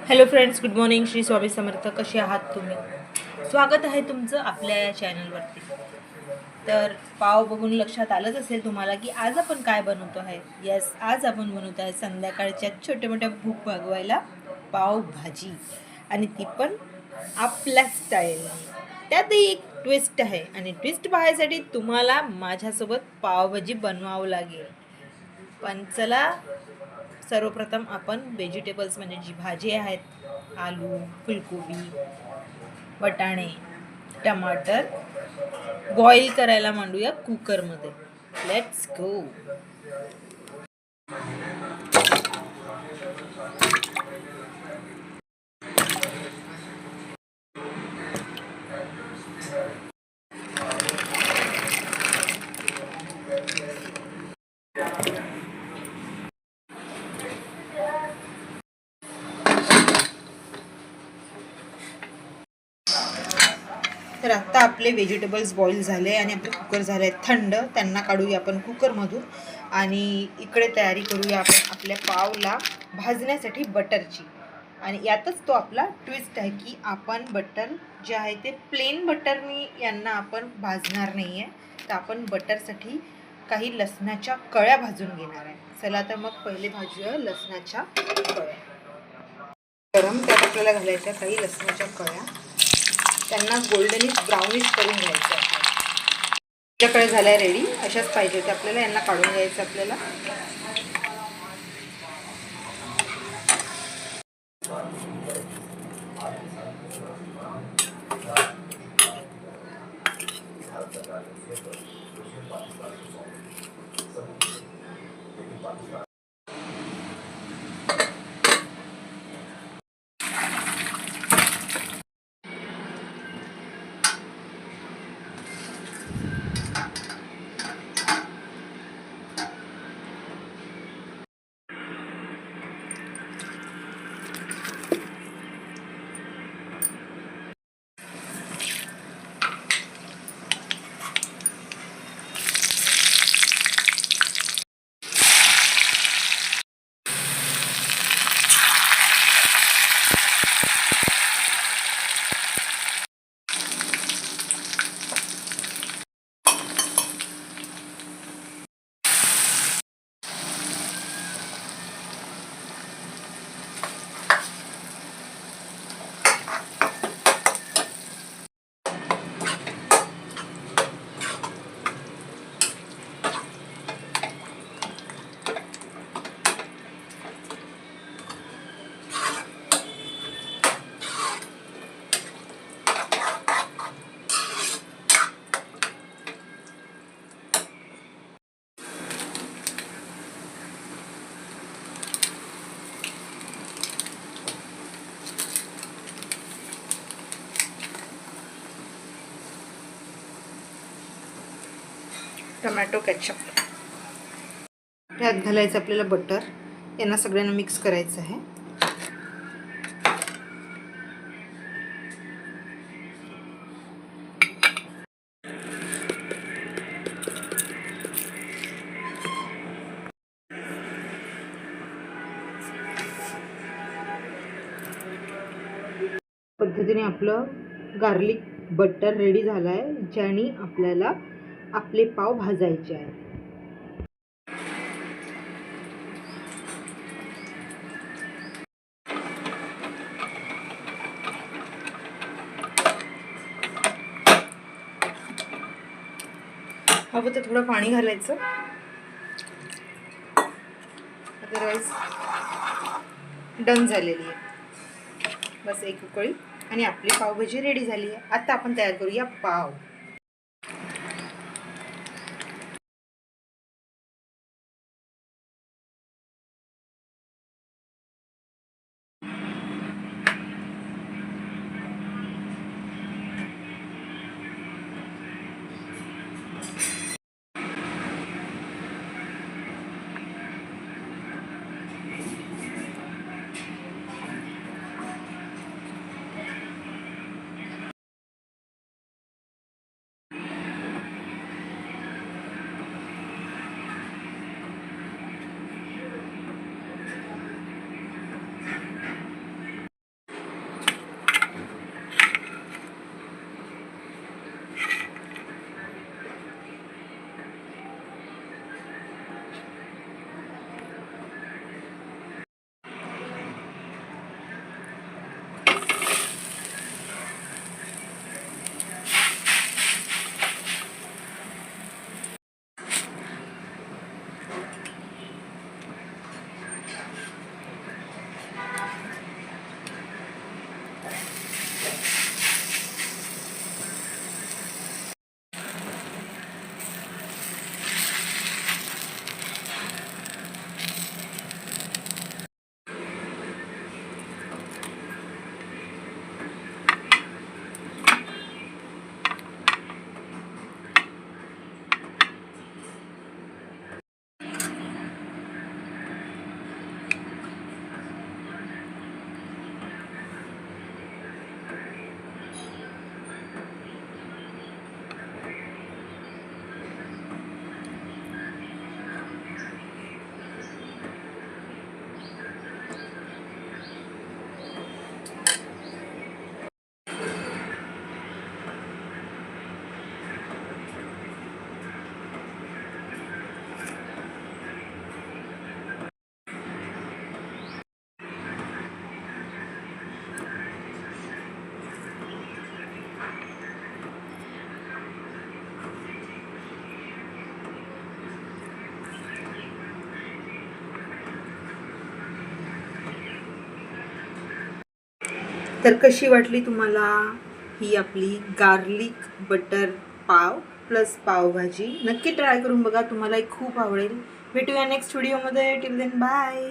Hello friends, good morning. Shri Swami Samarth. कसे आहात तुम्ही? स्वागत आहे तुमचं आपल्या या चॅनलवरती. तर पाव बघून लक्षात आलंच असेल तुम्हाला की आज आपण काय बनवतो आहे. येस, आज आपण बनवतो आहे संध्याकाळच्या छोट्या मोठ्या भूक भागवायला पावभाजी, आणि ती पण आपल्या स्टाईलने. त्यातही एक ट्विस्ट आहे, आणि ट्विस्ट पाहायसाठी तुम्हाला माझ्यासोबत पावभाजी बनवावं लागेल. पण चला, सर्वप्रथम आपण व्हेजिटेबल्स म्हणजे जी भाजी आहेत, आलू, फुलकोबी, वटाणे, टमाटर बॉईल करायला मांडूया कुकरमध्ये. Let's go. तर आत्ता आपले व्हेजिटेबल्स बॉईल झाले आणि आपले कुकर झाले थंड. त्यांना काढूया आपण कुकरमधून, आणि इकडे तयारी करूया आपण आपल्या पावला भाजण्यासाठी बटरची. आणि यातच तो आपला ट्विस्ट आहे की आपण बटर जे आहे ते प्लेन बटरनी यांना आपण भाजणार नाही आहे, तर आपण बटरसाठी काही लसणाच्या कळ्या भाजून घेणार आहे. चला तर मग पहिले भाजूया लसणाच्या कळ्या. गरम त्यात आपल्याला घालायच्या काही लसणाच्या कळ्या. त्यांना गोल्डनिश ब्राउनिश करून घ्यायचं. आपल्याकडे झाल्या रेडी, अशाच पाहिजे होत्या आपल्याला. यांना काढून घ्यायचं आपल्याला. टमॅटो केचप यात घालायचं आपल्याला. बटर यांना सगळ्यांना मिक्स करायचं आहे. पद्धतीने आपलं गार्लिक बटर रेडी झालं आहे, ज्याने आपल्याला आपले पाव भाजायचे आहेत. हवं तर थोडं पाणी घालायचं, अदरवाईज डन झालेली आहे. बस एक उकळी आणि आपली पावभाजी रेडी झाली आहे. आता आपण तयार करूया पाव. तर कशी वाटली तुम्हाला ही आपली गार्लिक बटर पाव प्लस पावभाजी? नक्की ट्राय करून बघा, तुम्हालाही खूप आवडेल. भेटूया नेक्स्ट व्हिडिओमध्ये. Till then bye.